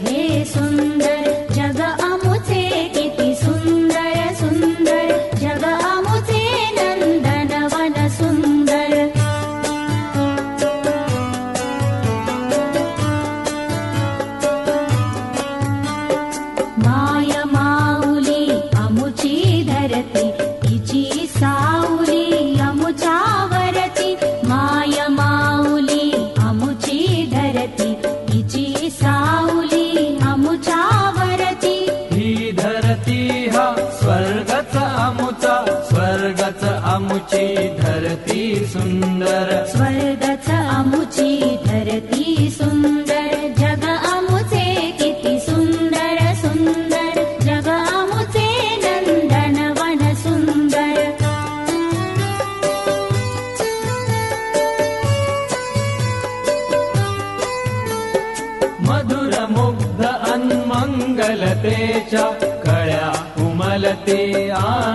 हे सुंदर जग आमुचे किती सुंदर सुंदर जग आमुचे नंदनवन सुंदर माय माऊली आमुची धरती तिची सावली आमुच्यावरती माय माऊली आमुची धरती तिची सावली आमुच्यावरती ही धरती हा स्वर्गच आमुचा स्वर्गच आमुची धरती सुंदर स्वर्गच आमुची धरती सुंदर जग आमुचे किती सुंदर सुंदर जग आमुचे नंदनवन सुंदर मधुर मुग्ध अन्मंगलतेच्या कळ्या उमलते आन